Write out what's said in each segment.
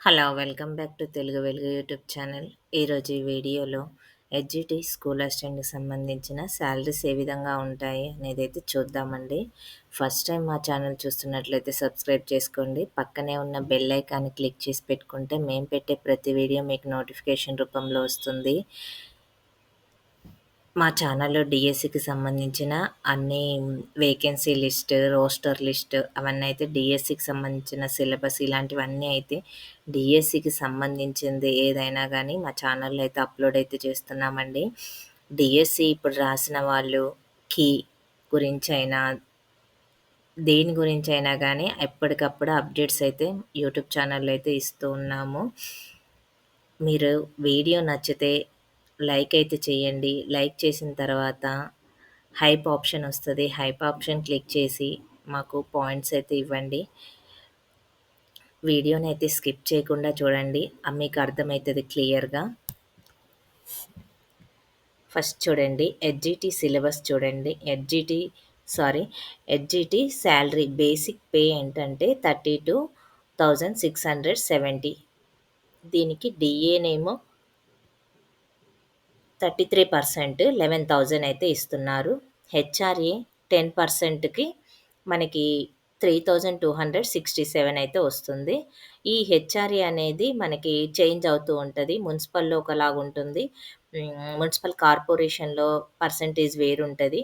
Hello! Welcome back to Telugu వెలుగు YouTube channel. ఈరోజు ఈ వీడియోలో ఎడ్జిటి స్కూల్ అసిస్టెంట్‌కి సంబంధించిన శాలరీస్ ఏ విధంగా ఉంటాయి అనేదైతే చూద్దామండి. ఫస్ట్ టైం మా ఛానల్ చూస్తున్నట్లయితే సబ్స్క్రైబ్ చేసుకోండి. పక్కనే ఉన్న బెల్ ఐకాన్‌ని క్లిక్ చేసి పెట్టుకుంటే మేము పెట్టే ప్రతి వీడియో మీకు నోటిఫికేషన్ రూపంలో వస్తుంది. మా ఛానల్‌లో డీఎస్సీకి సంబంధించిన అన్ని వేకెన్సీ లిస్ట్, రోస్టర్ లిస్ట్ అవన్నీ అయితే డీఎస్సీకి సంబంధించిన సిలబస్ ఇలాంటివన్నీ అయితే డీఎస్సీకి సంబంధించింది ఏదైనా గానీ మా ఛానల్‌లో అయితే అప్‌లోడ్ అయితే చేస్తున్నామండి. డీఎస్సీ ఇప్పుడు రాసిన వాళ్ళుకి గురించైనా, దేని గురించైనా గానీ ఎప్పటికప్పుడు అప్డేట్స్ అయితే యూట్యూబ్ ఛానల్‌లో అయితే ఇస్తూ ఉన్నాము. మీరు వీడియో నచ్చితే లైక్ అయితే చేయండి. లైక్ చేసిన తర్వాత హైప్ ఆప్షన్ వస్తది. హైప్ ఆప్షన్ క్లిక్ చేసి మాకు పాయింట్స్ అయితే ఇవ్వండి. వీడియోనైతే స్కిప్ చేయకుండా చూడండి. మీకు అర్థమైతది క్లియర్‌గా. ఫస్ట్ చూడండి ఎడ్జిటి సిలబస్ చూడండి. ఎడ్జిటి సాలరీ బేసిక్ పే ఏంటంటే 32,670. దీనికి డిఏనేమో 33% 11,000 అయితే ఇస్తున్నారు. హెచ్ఆర్ఏ 10%కి మనకి 3,267 అయితే వస్తుంది. ఈ హెచ్ఆర్ఏ అనేది మనకి చేంజ్ అవుతూ ఉంటది. మున్సిపల్‌లో ఒకలాగుంటుంది. మున్సిపల్ కార్పొరేషన్‌లో పర్సెంటేజ్ వేరుంటది.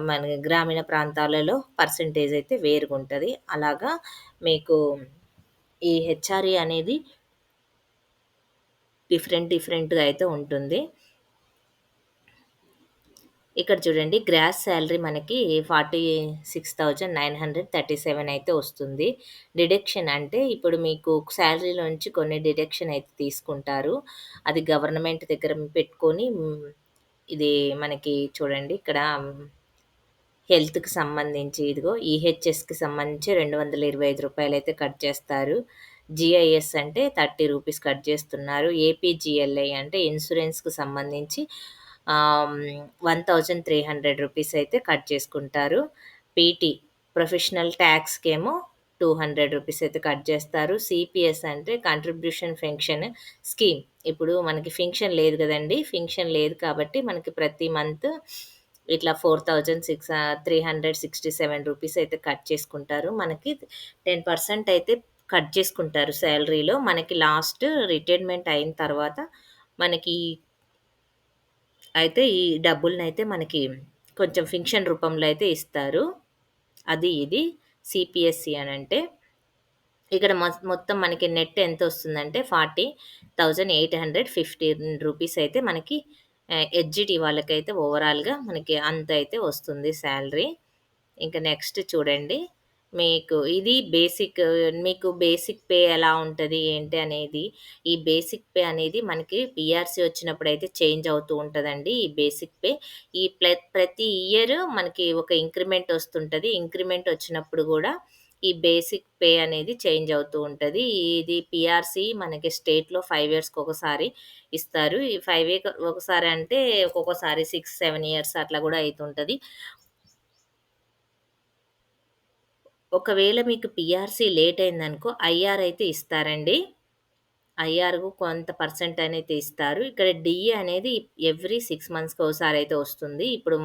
మన గ్రామీణ ప్రాంతాలలో పర్సెంటేజ్ అయితే వేరుగుంటది. అలాగా మీకు ఈ హెచ్ఆర్ఏ అనేది డిఫరెంట్‌గా అయితే ఉంటుంది. ఇక్కడ చూడండి గ్రాస్ సాలరీ మనకి 46,937 అయితే వస్తుంది. డిడక్షన్ అంటే ఇప్పుడు మీకు సాలరీలోంచి కొన్ని డిడక్షన్ అయితే తీసుకుంటారు. అది గవర్నమెంట్ దగ్గర పెట్టుకొని ఇది మనకి చూడండి ఇక్కడ హెల్త్‌కి సంబంధించి ఇదిగో ఈహెచ్ఎస్‌కి సంబంధించి రూ. 225 అయితే కట్ చేస్తారు. జీఐఎస్ అంటే రూ. 30 కట్ చేస్తున్నారు. ఏపీజీఎల్ఐ అంటే ఇన్సూరెన్స్‌కి సంబంధించి 1,300 రూపీస్ అయితే కట్ చేసుకుంటారు. పీటీ ప్రొఫెషనల్ టాక్స్‌కేమో 200 రూపీస్ అయితే కట్ చేస్తారు. సిపిఎస్ అంటే కంట్రిబ్యూషన్ పెన్షన్ స్కీమ్. ఇప్పుడు మనకి ఫింక్షన్ లేదు గదండీ! ఫింక్షన్ లేదు కాబట్టి మనకి ప్రతి మంత్ ఇట్లా 367 రూపీస్ అయితే కట్ చేసుకుంటారు. మనకి 10% అయితే కట్ చేసుకుంటారు సాలరీలో. మనకి లాస్ట్ రిటైర్మెంట్ అయిన తర్వాత మనకి అయితే ఈ డబ్బులనైతే మనకి కొంచెం ఫింక్షన్ రూపంలో అయితే ఇస్తారు. అది ఇది సిపిఎస్సి అనంటే. ఇక్కడ మొత్తం మనకి నెట్ ఎంతొస్తుందంటే 40,815 రూపీస్ అయితే మనకి ఎడ్జిటి వాళ్ళకైతే ఓవరాల్‌గా మనకి అంత అయితే వస్తుంది సాలరీ. ఇంక నెక్స్ట్ చూడండి. మీకు బేసిక్ పే ఎలా ఉంటది, ఏంటి అనేది, ఈ బేసిక్ పే అనేది మనకి పీఆర్‌సీ వచ్చినప్పుడైతే చేంజ్ అవుతూ ఉంటదండి. ఈ బేసిక్ పే ఈ ప్రతి ఇయర్ మనకి ఒక ఇంక్రిమెంట్ వస్తుంటది. ఇంక్రిమెంట్ వచ్చినప్పుడు గూడా ఈ బేసిక్ పే అనేది చేంజ్ అవుతూ ఉంటది. ఇది పీఆర్‌సీ మనకి స్టేట్‌లో 5 ఇయర్స్‌కి ఒకసారి ఇస్తారు. ఈ 5 ఇయర్‌కి ఒకసారి అంటే ఒక్కొక్కసారి 6, 7 ఇయర్స్ అట్లా గూడా అయితుంటది. ఒకవేళ మీకు పీఆర్‌సీ లేట్ అయిందనుకో ఐఆర్ అయితే ఇస్తారండి. ఐఆర్‌కు కొంత పర్సెంట్ అనేది ఇస్తారు. ఇక్కడ డీఏ అనేది ఎవ్రీ 6 మంత్స్‌కి ఓసారి అయితే వస్తుంది. ఇప్పుడు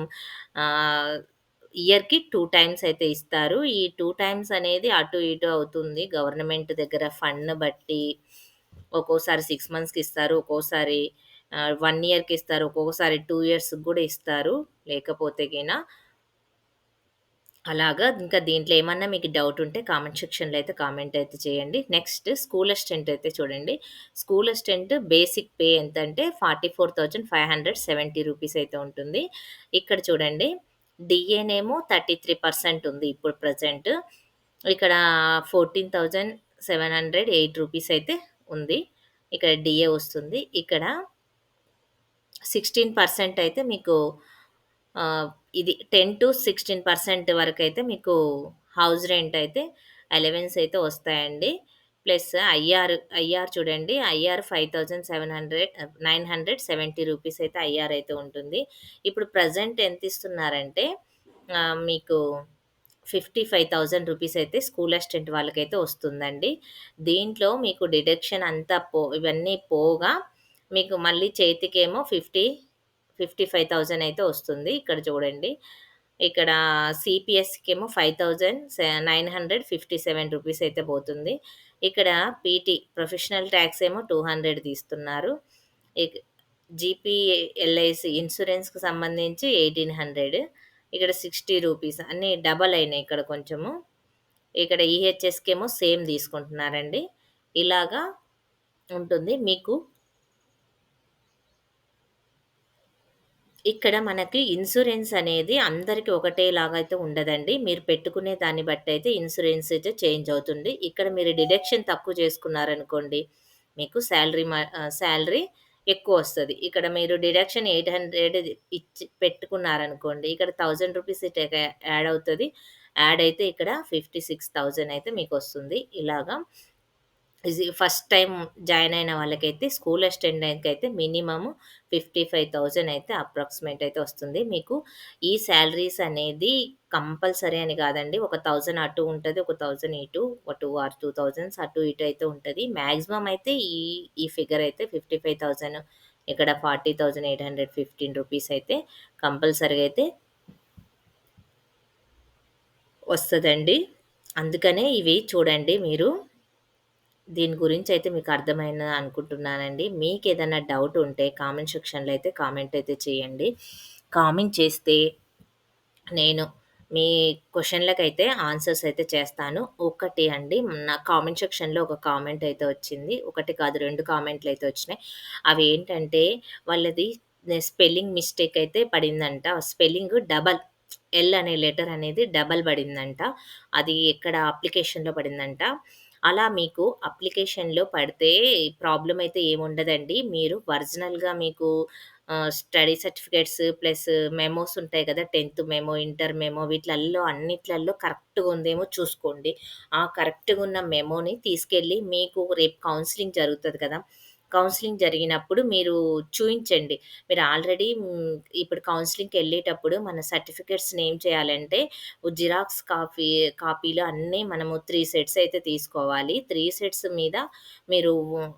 ఆహ్, ఇయర్‌కి 2 టైమ్స్ అయితే ఇస్తారు. ఈ 2 టైమ్స్ అనేది అటు ఇటు అవుతుంది. గవర్నమెంట్ దగ్గర ఫండ్‌ని బట్టి ఒక్కోసారి 6 మంత్స్‌కి ఇస్తారు. ఒక్కోసారి 1 ఇయర్‌కి ఇస్తారు. ఒక్కొక్కసారి 2 ఇయర్స్‌కి గూడా ఇస్తారు. లేకపోతే గిన అలాగా ఇంకా దీంట్లో ఏమన్నా మీకు డౌట్ ఉంటే కామెంట్ సెక్షన్‌లో అయితే కామెంట్ అయితే చేయండి. నెక్స్ట్ స్కూల్ అసిస్టెంట్ అయితే చూడండి. స్కూల్ అసిస్టెంట్ బేసిక్ పే ఎంతంటే 44,570 రూపీస్ అయితే ఉంటుంది. ఇక్కడ చూడండి డీఏనేమో 33% ఉంది ఇప్పుడు ప్రెజెంట్. ఇక్కడ 14,708 రూపీస్ అయితే ఉంది. ఇక్కడ డీఏ వస్తుంది. ఇక్కడ 16% అయితే మీకు ఆహ్, ఇది 10-16% వరకైతే మీకు హౌస్ రెంట్ అయితే అలవెన్స్ అయితే వస్తాయండి. ప్లస్ ఐఆర్ చూడండి. ఐఆర్ 5,700 970 రూపీస్ అయితే ఐఆర్ అయితే ఉంటుంది. ఇప్పుడు ప్రెజెంట్ ఎంత ఇస్తున్నారంటే మీకు 55,000 అయితే స్కూల్ అసిస్టెంట్ వాళ్ళకైతే వస్తుందండి. దీంట్లో మీకు డిడక్షన్ అంతా ఇవన్నీ పోగా మీకు మళ్ళీ చేతికేమో 55,000 అయితే వస్తుంది. ఇక్కడ చూడండి. ఇక్కడ సిపిఎస్‌కేమో 5,957 రూపీస్ అయితే పోతుంది. ఇక్కడ ప్రొఫెషనల్ టాక్స్ ఏమో 200 తీస్తున్నారు. ఇక్ జీపీఎల్ఐసి ఇన్స్యూరెన్స్‌కి సంబంధించి 1800, ఇక్కడ 60 రూపీస్ అన్నీ డబల్ అయినాయి ఇక్కడ కొంచెము. ఇక్కడ ఈహెచ్ఎస్‌కేమో సేమ్ తీసుకుంటున్నారండి. ఇలాగా ఉంటుంది. మీకు ఇక్కడ మనకి ఇన్సూరెన్స్ అనేది అందరికి ఒకటేలాగా అయితే ఉండదండి. మీరు పెట్టుకునే దాన్ని బట్టయితే ఇన్సూరెన్స్ అయితే చేంజ్ అవుతుంది. ఇక్కడ మీరు డిడక్షన్ తక్కువ చేసుకున్నారనుకోండి, మీకు సాలరీ ఎక్కువొస్తది. ఇక్కడ మీరు డిడక్షన్ 800 పెట్టుకున్నారనుకోండి, ఇక్కడ 1000 రూపీస్ యాడ్ అవుతది. యాడ్ అయితే ఇక్కడ 56,000 అయితే మీకొస్తుంది. ఇలాగా ఫస్ట్ టైమ్ జాయిన్ అయిన వాళ్ళకైతే స్కూల్ అసిస్టెంట్‌కైతే మినిమమ్ 55,000 అయితే అప్రాక్సిమేట్ అయితే వస్తుంది. మీకు ఈ సాలరీస్ అనేది కంపల్సరీ అని కాదండి. ఒక 1000 అటు ఉంటది. ఒక 1000 ఇటు. ఒక 2 ఆర్ 2000 అటు ఇటు అయితే ఉంటది. మాక్సిమం అయితే ఈ ఫిగర్ అయితే 55,000, ఇక్కడ 40,815 రూపీస్ అయితే కంపల్సరీగా అయితే వస్తదండి. అందుకనే ఇవి చూడండి మీరు. దీని గురించయితే మీకు అర్థమైందని అనుకుంటున్నానండి. మీకేదన్నా డౌట్ ఉంటే కామెంట్ సెక్షన్‌లో అయితే కామెంట్ అయితే చేయండి. కామెంట్ చేస్తే నేను మీ క్వెషన్‌లకైతే ఆన్సర్స్ అయితే చేస్తాను. ఒకటి అండి, నా కామెంట్ సెక్షన్‌లో ఒక కామెంట్ అయితే వచ్చింది. ఒకటి కాదు 2 కామెంట్‌లయితే వచ్చినాయి. అవేంటంటే వాళ్ళది స్పెల్లింగ్ మిస్టేక్ అయితే పడిందంట. స్పెల్లింగ్ డబల్ ఎల్ అనే లెటర్ అనేది డబల్ పడిందంట. అది ఎక్కడ అప్లికేషన్‌లో పడిందంట. అలా మీకు అప్లికేషన్‌లో పడితే ప్రాబ్లమ్ అయితే ఏముండదండి. మీరు ఒరిజినల్‌గా మీకు స్టడీ సర్టిఫికేట్స్ ప్లస్ మెమోస్ ఉంటాయి కదా! 10థ్ మెమో, ఇంటర్ మెమో వీటిలల్లో అన్నిట్లల్లో కరెక్ట్‌గా ఉందేమో చూసుకోండి. ఆ కరెక్ట్‌గా ఉన్న మెమోని తీసుకెళ్ళి మీకు రేపు కౌన్సెలింగ్ జరుగుతది కదా! కౌన్సెలింగ్ జరిగినప్పుడు మీరు చూయించండి. మీరు ఆల్రెడీ ఇప్పుడు కౌన్సెలింగ్‌కెళ్ళేటప్పుడు మన సర్టిఫికేట్స్‌ని ఏం చేయాలంటే జిరాక్స్ కాపీలు అన్నీ మనము 3 సెట్స్ అయితే తీసుకోవాలి. 3 సెట్స్ మీద మీరు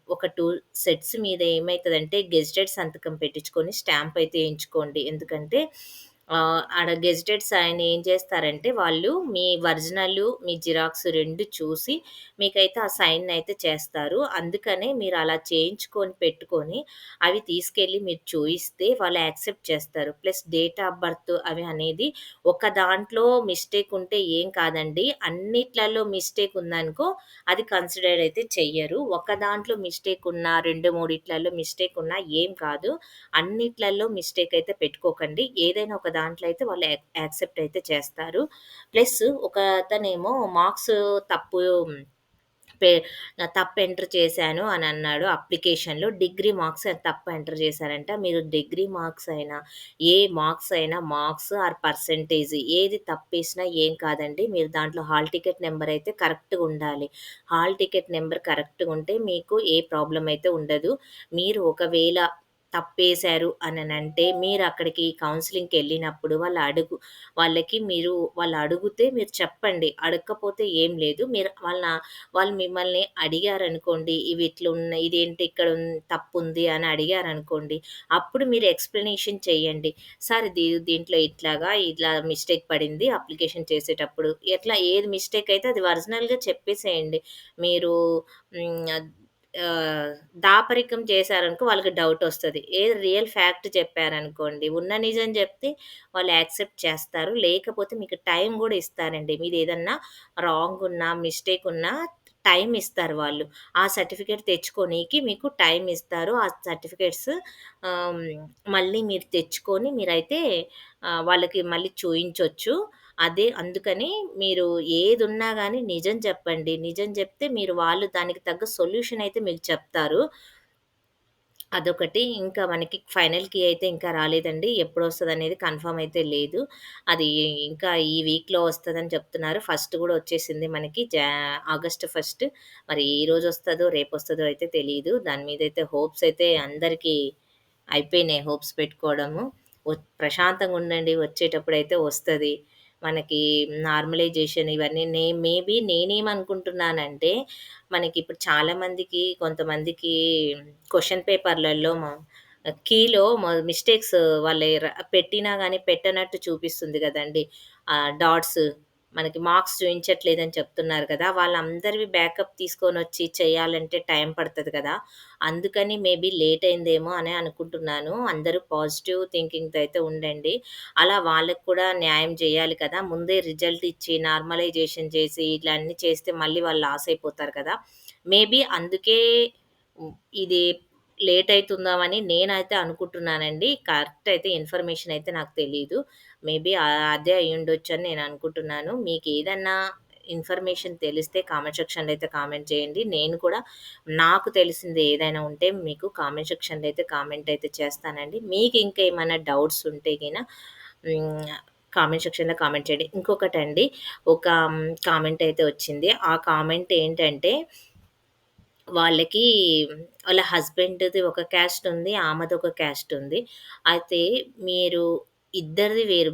ఒక 2 సెట్స్ మీద ఏమైతదంటే గెజిటెడ్ సంతకం పెట్టించుకొని స్టాంప్ అయితే ఏయించుకోండి. ఎందుకంటే ఆడ గెజిటెడ్స్ ఆయన ఏం చేస్తారంటే వాళ్ళు మీ ఒరిజినల్, మీ జిరాక్స్ 2 చూసి మీకైతే ఆ సైన్ అయితే చేస్తారు. అందుకనే మీరు అలా చేయించుకొని పెట్టుకొని అవి తీసుకెళ్ళి మీరు చూయిస్తే వాళ్ళు యాక్సెప్ట్ చేస్తారు. ప్లస్ డేట్ ఆఫ్ బర్త్ అవి అనేది ఒక దాంట్లో మిస్టేక్ ఉంటే ఏం కాదండి. అన్నిట్లలో మిస్టేక్ ఉందనుకో అది కన్సిడర్ అయితే చెయ్యరు. ఒక దాంట్లో మిస్టేక్ ఉన్నా 2, 3 మిస్టేక్ ఉన్నా ఏం కాదు. అన్నిట్లలో మిస్టేక్ అయితే పెట్టుకోకండి. ఏదైనా ఒక దాంట్లో అయితే వాళ్ళు యాక్సెప్ట్ అయితే చేస్తారు. ప్లస్ ఒకతనేమో మార్క్స్ తప్పు పె తప్పు ఎంటర్ చేశాను అని అన్నాడు అప్లికేషన్‌లో. డిగ్రీ మార్క్స్ తప్పు ఎంటర్ చేశారంట. మీరు డిగ్రీ మార్క్స్ అయినా, ఏ మార్క్స్ అయినా మార్క్స్ ఆర్ పర్సెంటేజ్ ఏది తప్పేసినా ఏం కాదండి. మీరు దాంట్లో హాల్ టికెట్ నంబర్ అయితే కరెక్ట్‌గా ఉండాలి. హాల్ టికెట్ నంబర్ కరెక్ట్‌గా ఉంటే మీకు ఏ ప్రాబ్లమ్ అయితే ఉండదు. మీరు ఒకవేళ తప్పేశారు అననంటే మీరక్కడికి కౌన్సెలింగ్‌కెళ్ళినప్పుడు వాళ్ళకి వాళ్ళు అడుగుతే మీరు చెప్పండి. అడగకపోతే ఏం లేదు. వాళ్ళు మిమ్మల్ని అడిగారనుకోండి, ఇవి ఇట్లున్నాయి, ఇదేంటి ఇక్కడ తప్పుంది అని అడిగారనుకోండి, అప్పుడు మీరు ఎక్స్‌ప్లనేషన్ చేయండి. సార్ దీంట్లో ఇలా మిస్టేక్ పడింది అప్లికేషన్ చేసేటప్పుడు. ఏది మిస్టేక్ అయితే అది ఒరిజినల్‌గా చెప్పేసేయండి. మీరు హ్మ్. ఆహ్, దాపరికం చేశారనుకో వాళ్ళకి డౌటొస్తది. ఏది రియల్ ఫ్యాక్ట్ చెప్పారనుకోండి, ఉన్న నిజం చెప్తే వాళ్ళు యాక్సెప్ట్ చేస్తారు. లేకపోతే మీకు టైం గూడా ఇస్తారండి. మీదేదన్నా రాంగ్ ఉన్నా, మిస్టేక్ ఉన్నా టైమ్ ఇస్తారు వాళ్ళు. ఆ సర్టిఫికేట్ తెచ్చుకోనీకి మీకు టైమ్ ఇస్తారు. ఆ సర్టిఫికేట్స్ ఆహ్, మళ్ళీ మీరు తెచ్చుకొని మీరైతే వాళ్ళకి మళ్ళీ చూయించొచ్చు. అందుకని మీరు ఏదున్నా గాని నిజం చెప్పండి. నిజం చెప్తే వాళ్ళు దానికి తగ్గ సొల్యూషన్ అయితే మీకు చెప్తారు. అదొకటి. ఇంకా మనకి ఫైనల్ కీ అయితే ఇంకా రాలేదండి. ఎప్పుడొస్తదనేది కన్ఫర్మ్ అయితే లేదు. అది ఇంకా ఈ వీక్‌లో వస్తదని చెప్తున్నారు. ఫస్ట్ గూడా వచ్చేసింది మనకి ఆగస్ట్ ఫస్ట్. మరి ఏ రోజొస్తదో, రేపొస్తదో అయితే తెలీదు. దాని మీదయితే హోప్స్ అయితే అందరికీ అయిపోయినాయి హోప్స్ పెట్టుకోవడము. ప్రశాంతంగుండండి వచ్చేటప్పుడైతే వస్తది. మనకి నార్మలైజేషన్ ఇవన్నీ మేబీ నేనేమనుకుంటున్నానంటే, మనకిప్పుడు చాలామందికి కొంతమందికి క్వెషన్ పేపర్‌లలో కీలో మిస్టేక్స్ వాళ్ళయి పెట్టినా గాని పెట్టనట్టు చూపిస్తుంది గదండీ! డాట్స్ మనకి మార్క్స్ చూయించట్లేదని చెప్తున్నారు కదా! వాళ్ళందరివి బ్యాకప్ తీసుకొనొచ్చి చేయాలంటే టైం పడతది కదా! అందుకని మేబీ లేట్ అయిందేమో అని అనుకుంటున్నాను. అందరూ పాజిటివ్ థింకింగ్‌తో అయితే ఉండండి. అలా వాళ్ళకి కూడా న్యాయం జేయాలి కదా! ముందే రిజల్ట్ ఇచ్చి నార్మలైజేషన్ చేసి ఇట్లా అన్నీ చేస్తే మళ్ళీ వాళ్ళు లాస్ అయిపోతారు కదా! మేబీ అందుకే ఇది లేట్ అయితుందేమని నేనైతే అనుకుంటున్నానండి. కరెక్ట్ అయితే ఇన్ఫర్మేషన్ అయితే నాకు తెలీదు. మేబీ అదే అయ్యుండొచ్చని నేను అనుకుంటున్నాను. మీకేదన్నా ఇన్ఫర్మేషన్ తెలిస్తే కామెంట్ సెక్షన్‌లో అయితే కామెంట్ చేయండి. నేను కూడా నాకు తెలిసింది ఏదైనా ఉంటే మీకు కామెంట్ సెక్షన్‌లో అయితే కామెంట్ అయితే చేస్తానండి. మీకు ఇంకా ఏమైనా డౌట్స్ ఉంటే హ్మ్. కామెంట్ సెక్షన్‌లో కామెంట్ చేయండి. ఇంకొకటండి ఒక కామెంట్ అయితే వచ్చింది. ఆ కామెంట్ ఏంటంటే వాళ్ళకి వాళ్ళ హస్బెండ్‌ది ఒక క్యాస్ట్ ఉంది. ఆమెది ఒక క్యాస్ట్ ఉంది. అయితే మీరు ఇద్దరిది వేరు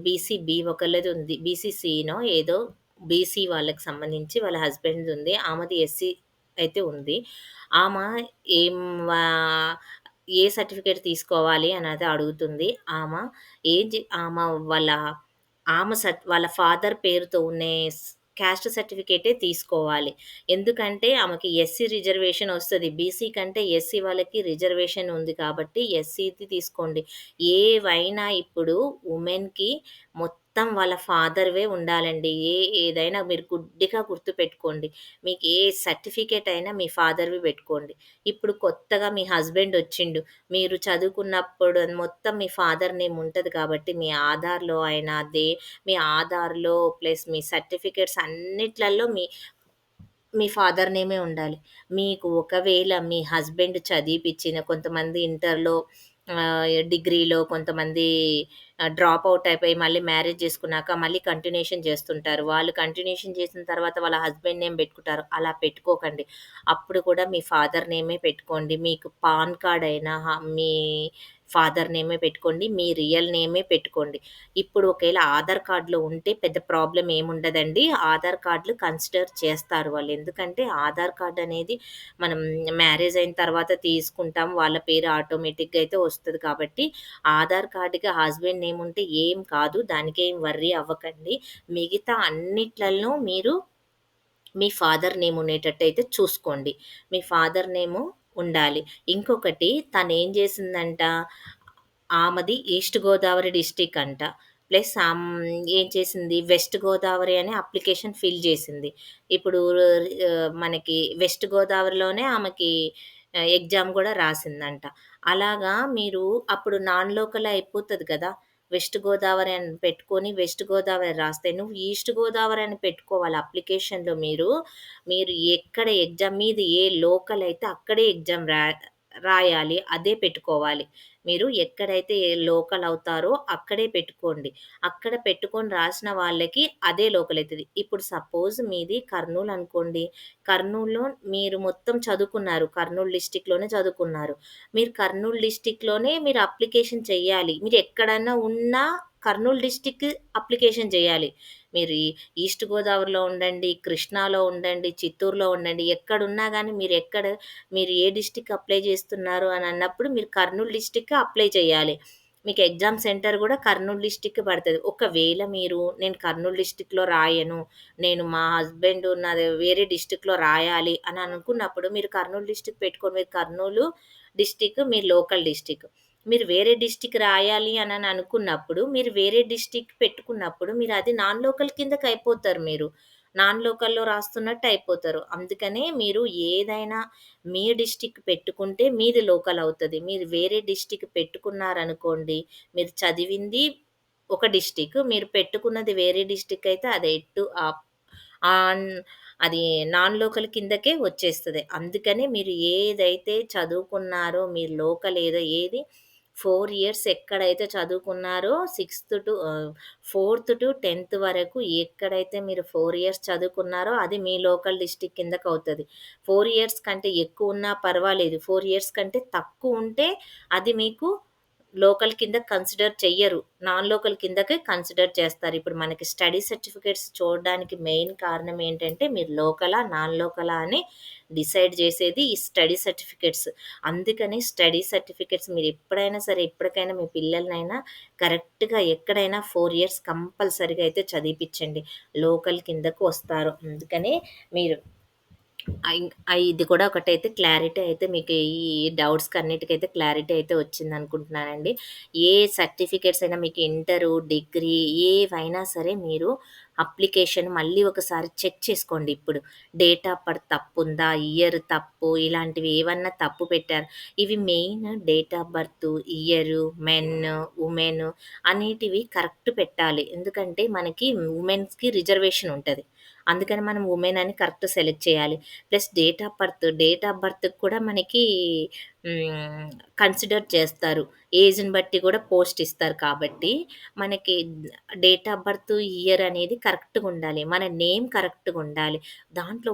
బీ ఒకళ్ళది ఉంది. బీసీసీనో ఏదో బీసీ వాళ్ళకి సంబంధించి వాళ్ళ హస్బెండ్‌ది ఉంది. ఆమెది ఎస్సీ అయితే ఉంది. ఆమ ఏం ఆహ్, ఏ సర్టిఫికేట్ తీసుకోవాలి అనయితే అడుగుతుంది. ఆమ ఆమ వాళ్ళ వాళ్ళ ఫాదర్ పేరుతో ఉన్నే క్యాస్ట్ సర్టిఫికేటే తీసుకోవాలి. ఎందుకంటే ఆమెకి ఎస్సీ రిజర్వేషన్ ఒస్తది. బీసీ కంటే ఎస్సీ వాళ్ళకి రిజర్వేషన్ ఉంది కాబట్టి ఎస్సీది తీసుకోండి. ఏవైనా ఇప్పుడు వుమెన్‌కి మొత్తం వాళ్ళ ఫాదర్‌వే ఉండాలండి. ఏదైనా మీరు గుడ్డిగా గుర్తుపెట్టుకోండి. మీకు ఏ సర్టిఫికేట్ అయినా మీ ఫాదర్‌వి పెట్టుకోండి. ఇప్పుడు కొత్తగా మీ హస్బెండ్ ఒచ్చిండు. మీరు చదువుకున్నప్పుడు మొత్తం మీ ఫాదర్ నేమ్ ఉంటది కాబట్టి మీ ఆధార్‌లో అయినా మీ ఆధార్‌లో ప్లస్ మీ సర్టిఫికేట్స్ అన్నిట్లల్లో మీ ఫాదర్ నేమే ఉండాలి. మీకు ఒకవేళ మీ హస్బెండ్ చదివిపిచ్చిన కొంతమంది ఇంటర్‌లో డిగ్రీలో కొంతమంది డ్రాప్ ఔట్ అయిపోయి మళ్ళీ మ్యారేజ్ చేసుకున్నాక మళ్ళీ కంటిన్యూషన్ చేస్తుంటారు. వాళ్ళు కంటిన్యూషన్ చేసిన తర్వాత వాళ్ళ హస్బెండ్ నేమ్ పెట్టుకుంటారు. అలా పెట్టుకోకండి. అప్పుడు కూడా మీ ఫాదర్ నేమే పెట్టుకోండి. మీకు పాన్ కార్డ్ అయినా మీ ఫాదర్ నేమే పెట్టుకోండి. మీ రియల్ నేమే పెట్టుకోండి. ఇప్పుడు ఒకేళ ఆధార్ కార్డ్‌లో ఉంటే పెద్ద ప్రాబ్లమ్ ఏముండదండి. ఆధార్ కార్డ్‌లు కన్సిడర్ చేస్తారు వాళ్ళు. ఎందుకంటే ఆధార్ కార్డ్ అనేది మనం మ్యారేజ్ అయిన తర్వాత తీసుకుంటాం. వాళ్ళ పేరు ఆటోమేటిక్‌గా అయితే వస్తది కాబట్టి ఆధార్ కార్డ్‌కి హస్బెండ్ నేమ్ ఉంటే ఏం కాదు. దానికేం వర్రీ అవ్వకండి. మిగతా అన్నిట్లల్లో మీరు మీ ఫాదర్ నేమ్ ఉండేటట్టయితే చూసుకోండి. మీ ఫాదర్ నేము ఉండాలి. ఇంకొకటి తనేం జేసిందంట, ఆమెది ఈస్ట్ గోదావరి డిస్ట్రిక్ట్ అంట. ప్లస్ ఏం చేసింది వెస్ట్ గోదావరి అనే అప్లికేషన్ ఫిల్ జేసింది. ఇప్పుడు మనకి వెస్ట్ గోదావరిలోనే ఆమెకి ఎగ్జామ్ గూడా రాసిందంట. అలాగా మీరు అప్పుడు నాన్ లోకల్ అయిపోతది కదా! వెస్ట్ గోదావరి అని పెట్టుకొని వెస్ట్ గోదావరి రాస్తే, నువ్వు ఈస్ట్ గోదావరి అని పెట్టుకోవాలి అప్లికేషన్‌లో మీరు ఎక్కడ ఎగ్జామ్ మీది ఏ లోకల్ అయితే అక్కడే ఎగ్జామ్ రాయాలి. అదే పెట్టుకోవాలి. మీరు ఎక్కడైతే లోకల్ అవుతారో అక్కడే పెట్టుకోండి. అక్కడ పెట్టుకొని రాసిన వాళ్ళకి అదే లోకల్ అయితది. ఇప్పుడు సపోజ్ మీది కర్నూల్ అనుకోండి. కర్నూల్‌లో మీరు మొత్తం చదువుకున్నారు. కర్నూల్ డిస్ట్రిక్ట్‌లోనే చదువుకున్నారు. మీరు కర్నూల్ డిస్ట్రిక్ట్‌లోనే మీరు అప్లికేషన్ చెయ్యాలి. మీరు ఎక్కడన్నా ఉన్నా కర్నూల్ డిస్ట్రిక్ట్ అప్లికేషన్ చేయాలి. మీరు ఈస్ట్ గోదావరిలో ఉండండి, కృష్ణాలో ఉండండి, చిత్తూరులో ఉండండి, ఎక్కడున్నా గానీ మీరు ఏ డిస్ట్రిక్ట్ అప్లై చేస్తున్నారు అని అన్నప్పుడు మీరు కర్నూల్ డిస్ట్రిక్ట్ అప్లై చేయాలి. మీకు ఎగ్జామ్ సెంటర్ గూడా కర్నూల్ డిస్ట్రిక్ట్ పడతది. ఒకవేళ నేను కర్నూల్ డిస్ట్రిక్ట్‌లో రాయను, నేను మా హస్బెండ్ నాది వేరే డిస్ట్రిక్ట్‌లో రాయాలి అని అనుకున్నప్పుడు మీరు కర్నూల్ డిస్ట్రిక్ట్ పెట్టుకోండి. మీరు కర్నూలు డిస్ట్రిక్ట్ మీ లోకల్ డిస్ట్రిక్ట్. మీరు వేరే డిస్ట్రిక్ట్ రాయాలి అనని అనుకున్నప్పుడు, మీరు వేరే డిస్ట్రిక్ట్ పెట్టుకున్నప్పుడు మీరది నాన్ లోకల్ కిందకయిపోతారు మీరు. నాన్ లోకల్‌లో రాస్తున్నట్టు అయిపోతారు. అందుకనే మీరు ఏదైనా మీ డిస్ట్రిక్ట్ పెట్టుకుంటే మీది లోకల్ అవుతది. మీరు వేరే డిస్ట్రిక్ట్ పెట్టుకున్నారనుకోండి, మీరు చదివింది ఒక డిస్ట్రిక్ట్, మీరు పెట్టుకున్నది వేరే డిస్ట్రిక్ట్ అయితే అది ఆన్ అది నాన్ లోకల్ కిందకే వచ్చేస్తది. అందుకనే మీరు ఏదైతే చదువుకున్నారో, మీరు లోకల్ ఏది 4 ఇయర్స్ ఎక్కడైతే చదువుకున్నారో ఫోర్త్ టు 10థ్ వరకు ఎక్కడైతే మీరు 4 ఇయర్స్ చదువుకున్నారో అది మీ లోకల్ డిస్ట్రిక్ట్ కిందకవుతది. 4 ఇయర్స్ కంటే ఎక్కువున్నా పర్వాలేదు. 4 ఇయర్స్ కంటే తక్కువుంటే అది మీకు లోకల్ కింద కన్సిడర్ చెయ్యరు. నాన్ లోకల్ కిందకే కన్సిడర్ చేస్తారు. ఇప్పుడు మనకి స్టడీ సర్టిఫికేట్స్ చూడడానికి మెయిన్ కారణం ఏంటంటే, మీరు లోకలా, నాన్ లోకలా అని డిసైడ్ చేసేది ఈ స్టడీ సర్టిఫికేట్స్. అందుకని స్టడీ సర్టిఫికేట్స్ మీరెప్పుడైనా సరే, ఎప్పటికైనా మీ పిల్లలనైనా కరెక్ట్‌గా ఎక్కడైనా 4 ఇయర్స్ కంపల్సరీగా అయితే చదివిపిచ్చండి. లోకల్ కిందకు వస్తారు. అందుకని మీరు ఇది కూడా ఒకటైతే క్లారిటీ అయితే మీకు ఈ డౌట్స్‌కన్నిటికైతే క్లారిటీ అయితే వచ్చిందనుకుంటున్నానండి. ఏ సర్టిఫికేట్స్ అయినా మీకు ఇంటరు, డిగ్రీ ఏవైనా సరే మీరు అప్లికేషన్ మళ్ళీ ఒకసారి చెక్ చేసుకోండి ఇప్పుడు. డేట్ ఆఫ్ బర్త్ తప్పుందా? ఇయర్ తప్పు ఇలాంటివి ఏవన్నా తప్పు పెట్టారు. ఇవి main date of birth, year, women అనేటివి కరెక్ట్ పెట్టాలి. ఎందుకంటే మనకి వుమెన్స్‌కి రిజర్వేషన్ ఉంటది. అందుకని మనం వుమెన్ అని కరెక్ట్ సెలెక్ట్ చేయాలి. ప్లస్ డేట్ ఆఫ్ బర్త్‌కి కూడా మనకి హ్మ్, కన్సిడర్ చేస్తారు. ఏజ్‌ని బట్టి గూడా పోస్ట్ ఇస్తారు కాబట్టి, మనకి డేట్ ఆఫ్ బర్త్, ఇయర్ అనేది కరెక్ట్‌గుండాలి. మన నేమ్ కరెక్ట్‌గుండాలి. దాంట్లో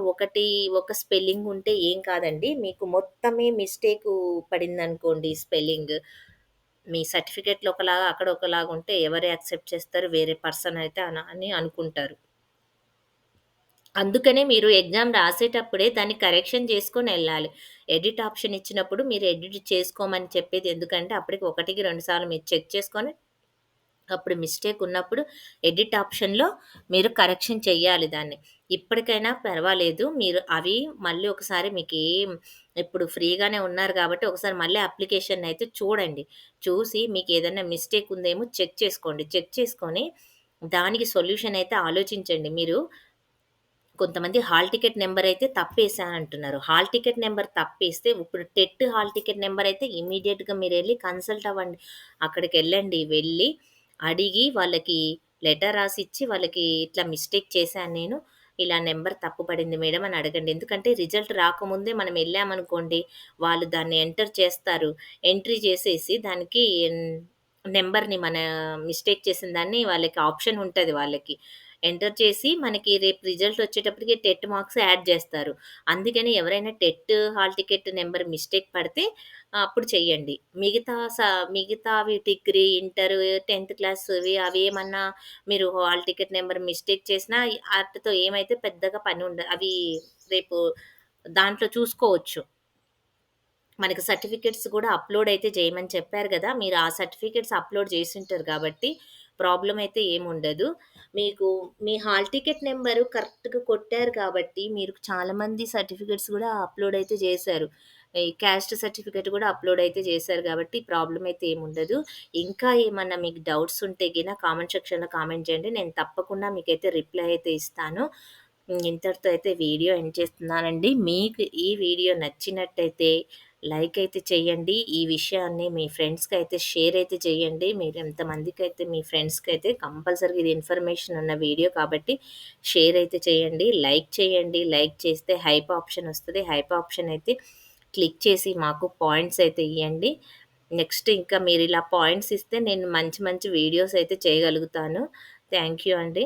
ఒక స్పెల్లింగ్ ఉంటే ఏం కాదండి. మీకు మొత్తమే మిస్టేకు పడిందనుకోండి స్పెల్లింగ్, మీ సర్టిఫికేట్‌లో ఒకలాగా, అక్కడ ఒకలాగా ఉంటే ఎవరు యాక్సెప్ట్ చేస్తారు? వేరే పర్సన్ అయితే అని అనుకుంటారు. అందుకనే మీరు ఎగ్జామ్ రాసేటప్పుడే దాన్ని కరెక్షన్ చేసుకొనెళ్ళాలి. ఎడిట్ ఆప్షన్ ఇచ్చినప్పుడు మీరు ఎడిట్ చేసుకోమని చెప్పేది ఎందుకంటే, అప్పటికి ఒకటికి 2 సార్లు మీరు చెక్ చేసుకొని, అప్పుడు మిస్టేక్ ఉన్నప్పుడు ఎడిట్ ఆప్షన్‌లో మీరు కరెక్షన్ చెయ్యాలి దాన్ని. ఇప్పటికైనా పర్వాలేదు. మీరు అవి మళ్ళీ ఒకసారి ఇప్పుడు ఫ్రీగానే ఉన్నారు కాబట్టి, ఒకసారి మళ్ళీ అప్లికేషనయితే చూడండి. చూసి మీకేదన్నా మిస్టేక్ ఉందేమో చెక్ చేసుకోండి. చెక్ చేసుకొని, దానికి సొల్యూషన్ అయితే ఆలోచించండి. కొంతమంది హాల్ టికెట్ నంబర్ అయితే తప్పేసానంటున్నారు. హాల్ టికెట్ నంబర్ తప్పేస్తే ఇప్పుడు హాల్ టికెట్ నంబర్ అయితే ఇమ్మీడియేట్‌గా మీరెళ్లి కన్సల్ట్ అవ్వండి. అక్కడికెళ్ళండి. వెళ్ళి అడిగి వాళ్ళకి లెటర్ రాసిచ్చి వాళ్ళకి ఇట్లా మిస్టేక్ చేశాను నేను. ఇలా నంబర్ తప్పు పడింది మేడం అని అడగండి. ఎందుకంటే రిజల్ట్ రాకముందే మనం ఎళ్ళామనుకోండి, వాళ్ళు దాన్ని ఎంటర్ చేస్తారు. ఎంట్రీ చేసేసి దానికి నంబర్‌ని మన మిస్టేక్ చేసిన దాన్ని వాళ్ళకి ఆప్షన్ ఉంటది వాళ్ళకి. ఎంటర్ చేసి మనకి రేపు రిజల్ట్ వచ్చేటప్పటికి మార్క్స్ యాడ్ జేస్తారు. అందుకని ఎవరైనా హాల్ టికెట్ నంబర్ మిస్టేక్ పడితే అప్పుడు చెయ్యండి. మిగతావి డిగ్రీ, ఇంటర్, 10థ్ క్లాస్‌వి అవేమన్నా మీరు హాల్ టికెట్ నంబర్ మిస్టేక్ చేసినా ఆటితో ఏమైతే పెద్దగా అవి రేపు దాంట్లో చూసుకోవచ్చు. మనకి సర్టిఫికేట్స్ గూడా అప్‌లోడ్ అయితే జేయమని చెప్పారు గదా! మీరు ఆ సర్టిఫికేట్స్ అప్‌లోడ్ జేసుంటారు గాబట్టి, ప్రాబ్లమ్ అయితే ఏముండదు. మీకు మీ హాల్ టికెట్ నంబరు కరెక్ట్‌గా కొట్టారు కాబట్టి, మీరు చాలా మంది సర్టిఫికేట్స్ గూడా అప్‌లోడ్ అయితే జేశారు. ఈ క్యాస్ట్ సర్టిఫికేట్ గూడా అప్‌లోడ్ అయితే జేశారు గాబట్టి, ప్రాబ్లమ్ అయితే ఏముండదు. ఇంకా ఏమన్నా మీకు డౌట్స్ ఉంటే కామెంట్ సెక్షన్‌లో కామెంట్ జేయండి. నేను తప్పకుండా మీకైతే రిప్లై అయితే ఇస్తాను. ఇంతటితో అయితే వీడియో ఎండ్ చేస్తున్నానండి. మీకు ఈ వీడియో నచ్చినట్టయితే లైక్ అయితే చేయండి. ఈ విషయాన్ని మీ ఫ్రెండ్స్‌కైతే షేర్ అయితే చేయండి. మీరు ఎంతమందికైతే మీ ఫ్రెండ్స్‌కైతే కంపల్సరీగా ఇది ఇన్ఫర్మేషన్ ఉన్న వీడియో కాబట్టి షేర్ అయితే చేయండి. లైక్ చేయండి. లైక్ చేస్తే హైప్ ఆప్షన్ వస్తది. హైప్ ఆప్షన్ అయితే క్లిక్ చేసి మాకు పాయింట్స్ అయితే ఇయ్యండి. నెక్స్ట్ ఇంకా మీరిలా పాయింట్స్ ఇస్తే నేను మంచి మంచి వీడియోస్ అయితే చేయగలుగుతాను. థ్యాంక్ యూ అండి.